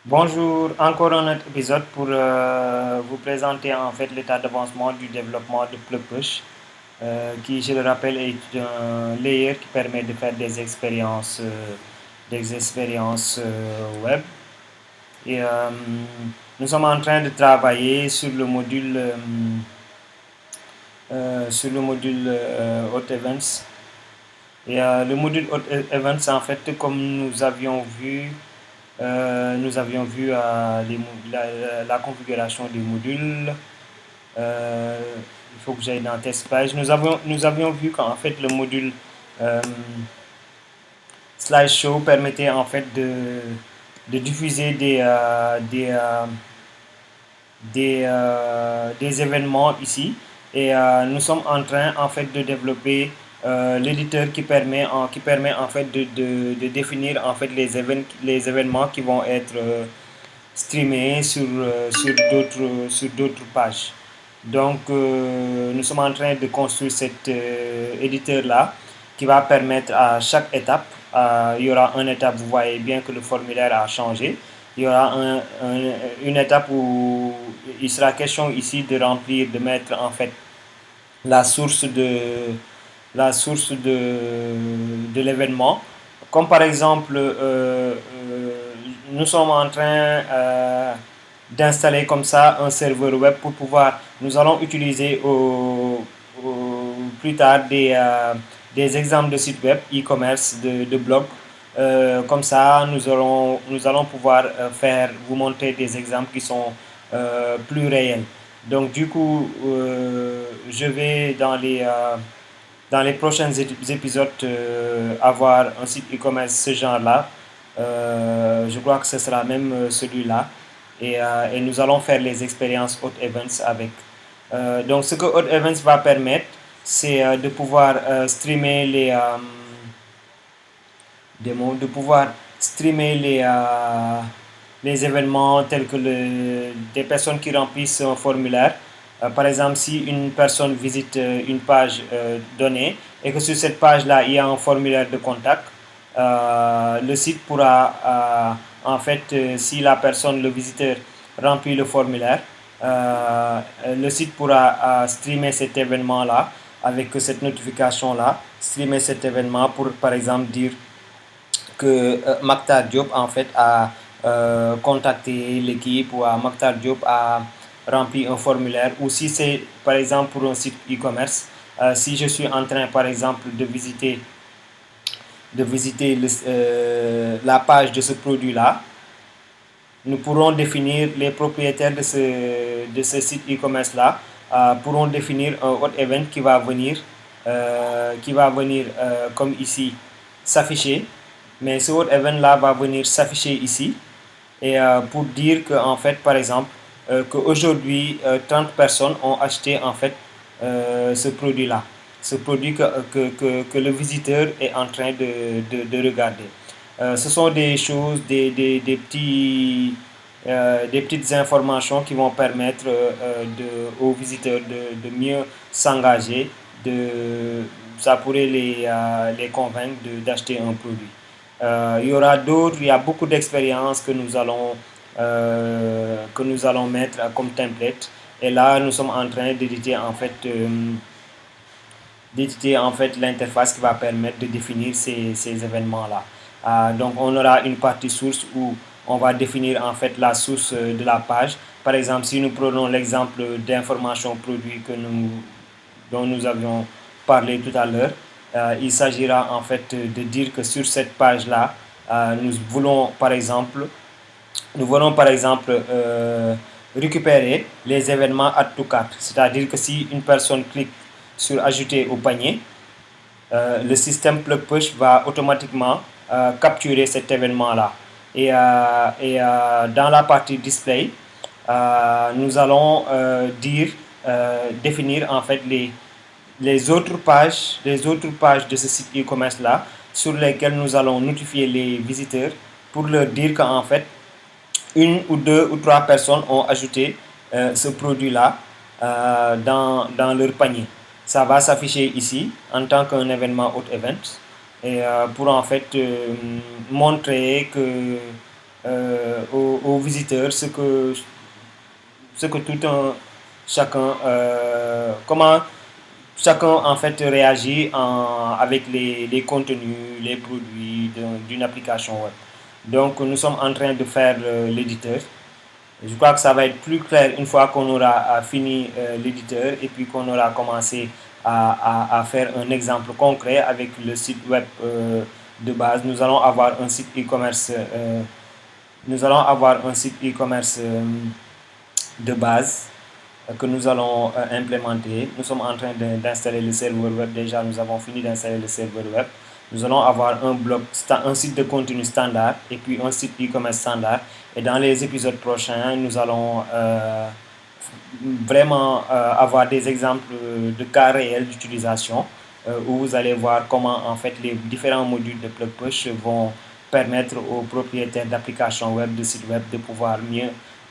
Bonjour, encore un autre épisode pour vous présenter en fait l'état d'avancement du développement de PlugPush, qui, je le rappelle, est un layer qui permet de faire des expériences web. Et nous sommes en train de travailler sur le module Hot Events. Et le module Hot Events, en fait, comme nous avions vu la configuration du module. Il faut que j'aille dans Test Page. Nous avions vu qu'en fait le module euh, Slideshow permettait en fait de diffuser des événements ici. Et nous sommes en train en fait de développer l'éditeur qui permet en fait de définir en fait les événements qui vont être streamés sur d'autres pages. Donc, nous sommes en train de construire cet éditeur-là qui va permettre à chaque étape, il y aura une étape, vous voyez bien que le formulaire a changé. Il y aura une étape où il sera question ici de remplir, de mettre en fait la source de l'événement. Comme par exemple, nous sommes en train d'installer comme ça un serveur web pour pouvoir, nous allons utiliser plus tard des exemples de sites web, e-commerce, de blog. Comme ça, nous allons pouvoir vous montrer des exemples qui sont plus réels. Donc du coup, je vais dans les prochains épisodes avoir un site e-commerce ce genre-là. Je crois que ce sera même celui-là. Et nous allons faire les expériences Hot Events avec. Donc ce que Hot Events va permettre, c'est de pouvoir streamer de pouvoir streamer les événements tels que des personnes qui remplissent un formulaire. Par exemple, si une personne visite une page donnée et que sur cette page-là, il y a un formulaire de contact, le site pourra, en fait, si la personne, le visiteur, remplit le formulaire, le site pourra streamer cet événement-là avec cette notification-là, streamer cet événement pour, par exemple, dire que Maktar Diop en fait a contacté l'équipe ou Maktar Diop a rempli un formulaire, ou si c'est par exemple pour un site e-commerce, si je suis en train par exemple de visiter la page de ce produit-là, nous pourrons définir, les propriétaires de ce site e-commerce-là pourront définir un hot event qui va venir comme ici s'afficher. Mais ce hot event-là va venir s'afficher ici. Et pour dire que, en fait, par exemple, qu'aujourd'hui, 30 personnes ont acheté en fait ce produit-là. Ce produit que le visiteur est en train de regarder. Ce sont des choses, des petites informations qui vont permettre aux visiteurs de mieux s'engager. Ça pourrait les convaincre d'acheter un produit. Il y a beaucoup d'expériences que nous allons mettre comme template. Et là, nous sommes en train d'éditer en fait l'interface qui va permettre de définir ces événements-là. Donc, on aura une partie source où on va définir en fait la source de la page. Par exemple, si nous prenons l'exemple d'information produit dont nous avions parlé tout à l'heure, il s'agira en fait de dire que sur cette page-là, nous voulons par exemple récupérer les événements add to cart. C'est-à-dire que si une personne clique sur ajouter au panier, le système plug push va automatiquement capturer cet événement-là. Et dans la partie display, nous allons définir en fait les autres pages de ce site e-commerce là, sur lesquelles nous allons notifier les visiteurs pour leur dire qu'en fait une ou deux ou trois personnes ont ajouté ce produit-là dans leur panier. Ça va s'afficher ici en tant qu'un événement hot event, et pour en fait montrer que aux visiteurs ce que tout un chacun comment chacun en fait réagit avec les contenus, les produits d'une application web. Donc nous sommes en train de faire l'éditeur. Je crois que ça va être plus clair une fois qu'on aura fini l'éditeur et puis qu'on aura commencé à faire un exemple concret avec le site web de base. Nous allons avoir un site e-commerce. Nous allons avoir un site e-commerce de base que nous allons implémenter. Nous sommes en train d'installer le serveur web. Déjà, nous avons fini d'installer le serveur web. Nous allons avoir un site de contenu standard et puis un site e-commerce standard. Et dans les épisodes prochains, nous allons vraiment avoir des exemples de cas réels d'utilisation où vous allez voir comment en fait les différents modules de Plug Push vont permettre aux propriétaires d'applications web, de sites web de pouvoir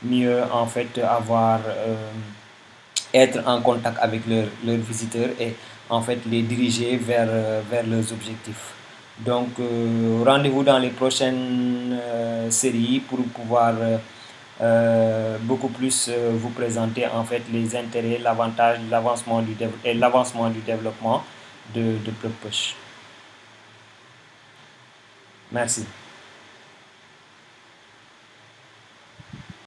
mieux en fait être en contact avec leurs visiteurs et en fait les diriger vers leurs objectifs. Donc rendez-vous dans les prochaines séries pour pouvoir beaucoup plus vous présenter en fait les intérêts, l'avantage, l'avancement du développement de Plug Push. Merci.